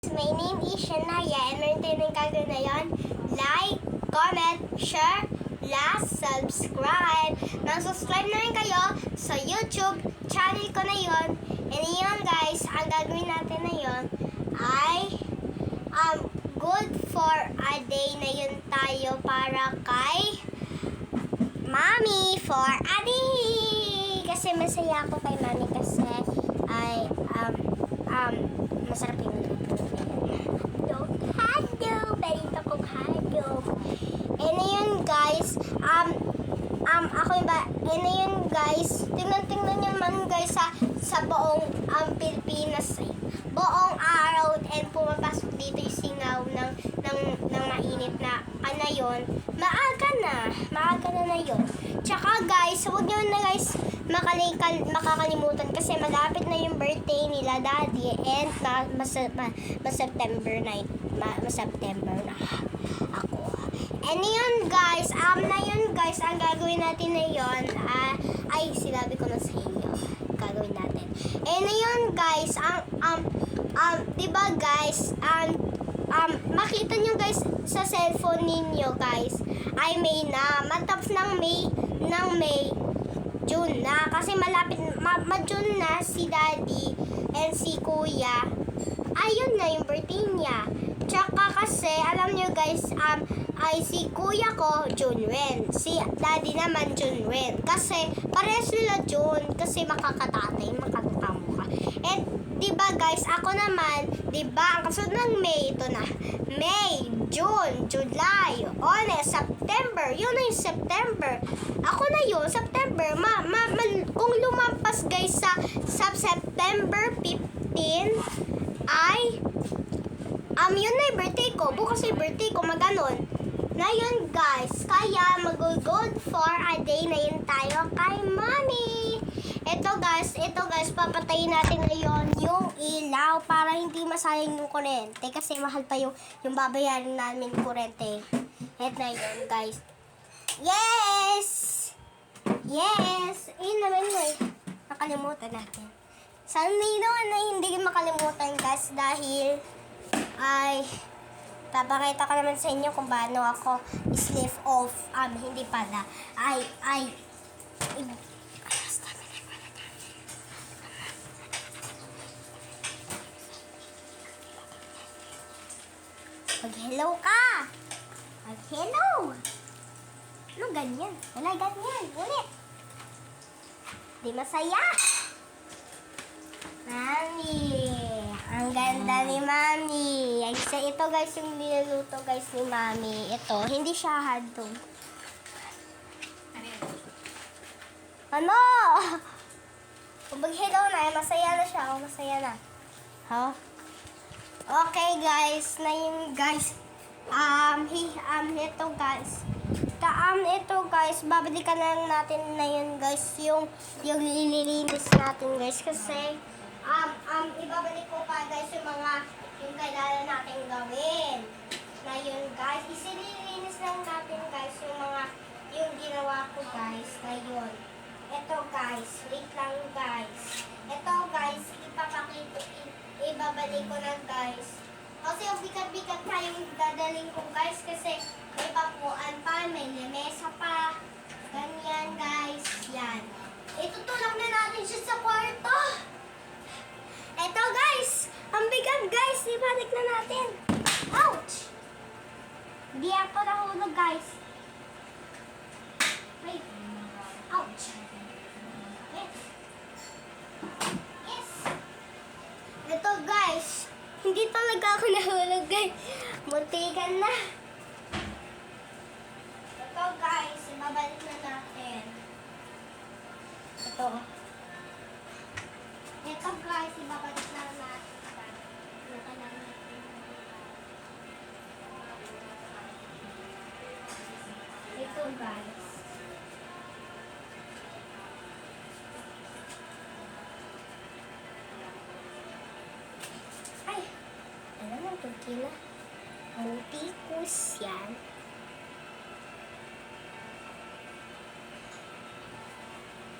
My name is Shania and meron tayo ng gagawin ngayon. Like, comment, share, last, subscribe. Nag-subscribe na rin kayo sa YouTube channel ko na yon. And yun guys, ang gagawin natin na yon ay good for a day na yun tayo para kay Mommy for a day. Kasi masaya ako kay Mommy kasi ay masarap yung hotdog. Balito kong hotdog. And yun guys, ako yung and yun guys, tingnan nyo man guys sa buong Pilipinas, buong araw and pumapasok dito yung singaw ng mainit na yun. Maaga na yun. Tsaka guys, huwag nyo na guys makakalimutan kasi malapit na yung birthday nila daddy and September na ako. And yun guys, ang gagawin natin na yun, ay sinabi ko na sa inyo, gagawin natin. And yun guys, diba guys, makita nyo guys sa cellphone ninyo guys, ay May na, matapos ng May, June na, kasi malapit, ma-June na si daddy and si kuya, ayun na yung birthday niya. Tsaka kasi, alam nyo guys, ay si kuya ko, Junwen. Si daddy naman, Junwen. Kasi, parehas nila June. Kasi makakatatay, makakakamukha. And, diba guys, ako naman, diba, ang kasunod ng May, ito na. May, June, July, August, September. Yun na yung September. Ako na yun, September. Kung lumampas guys sa September 15, ay yun na yung birthday ko. Bukas yung birthday ko, maganon. Na yun guys, kaya mag-good for a day na yun tayo kay Mommy. Ito guys, papatayin natin ngayon yung ilaw para hindi masayang yung kuryente. Kasi mahal pa yung babayaran namin kuryente. Ito na yun guys. Yes! Ayun naman nakalimutan natin. Sana naman na hindi makalimutan guys dahil ay papakita ko naman sa inyo kung paano ako sleep off. Hindi pala. Mag-hello ka! Mag-hello! Ano ganyan? Wala ganyan. Ulit. Di masaya. Mami. Ang ganda ni Mami. Ito guys yung niluto guys ni Mami. Ito, hindi siya hotdog. Ano? Kung mag-hello na, masaya na siya. Masaya na. Huh? Okay guys, na yun guys. Ito guys, babalikan lang natin na yun guys, yung nililinis natin guys. Kasi, ibabalik ko pa guys yung kailangan natin gawin. Na yun guys, isililinis lang natin guys yung ginawa ko guys, na yun. Ito guys, wait lang guys. Ito guys, ibabalik ko lang guys. Kasi yung bigat-bigat na yung dadaling ko guys, kasi may papuan pa, may lamesa pa. Ganyan guys, yan. Itutulak na natin siya sa kwarto. Eto guys, ang bigat guys, ibalik na natin. Ouch! Hindi ako nahulog guys. Wait. Ouch. Wait. Yes. Ito guys, hindi talaga ako nahulog guys. Muntikan na. Ito guys, ibabalik na natin. Ito guys, ibabalik na natin. Ito guys. Ay! Ano naman ito kila? Multikus yan.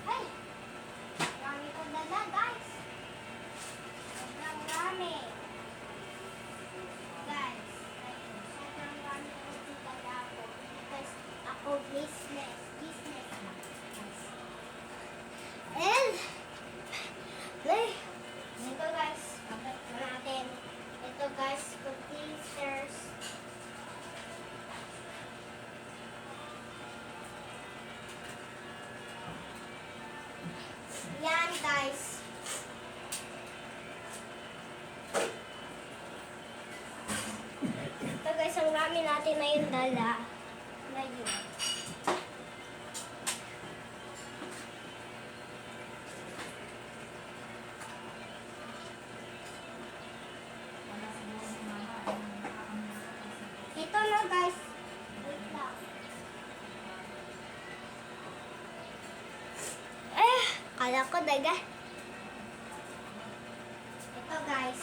Ay! Dami ko dala guys. Sobrang dami. for business. Business lang. And, ito guys, bakit na natin. Ito guys, computers. Yan guys. Ito guys, ang rami natin na yung dala. Na yun. Ito na guys. Wait lang. Kala ko daga. Ito guys.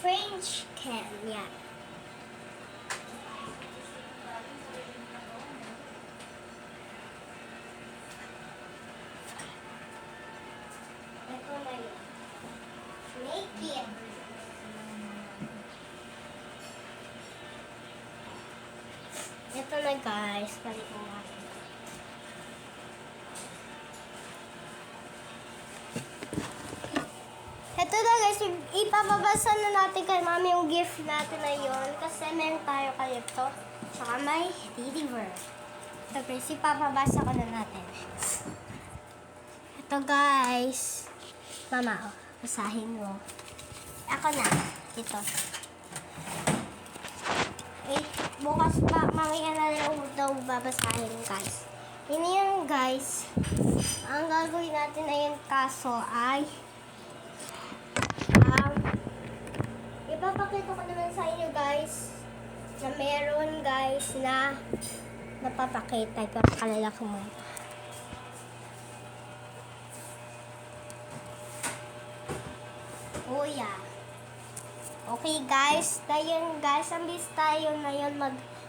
French can. Yan. Ito na yun. Make it. Ito na guys. Balik mo natin. Ito na guys. Ipapabasa na natin kay mami yung gift natin na yun. Kasi meron tayo kayo ito. Tsaka may deliver. Ito guys. Ipapabasa ko na natin. Ito guys. Mama, oh, basahin mo. Ako na. Ito. Bukas pa, mamaya na lang daw babasahin guys. Yun yun guys. Ang gagawin natin na yung kaso ay ipapakita ko naman sa inyo guys na meron guys na napapakita. Ipapakalala ko mo. Oh yeah. Okay guys, tayo guys, ang bis tayo na yun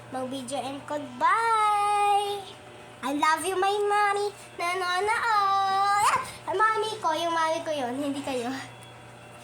mag-video and goodbye! I love you my mommy, nanonood! Mami ko, yung mami ko yun, hindi kayo.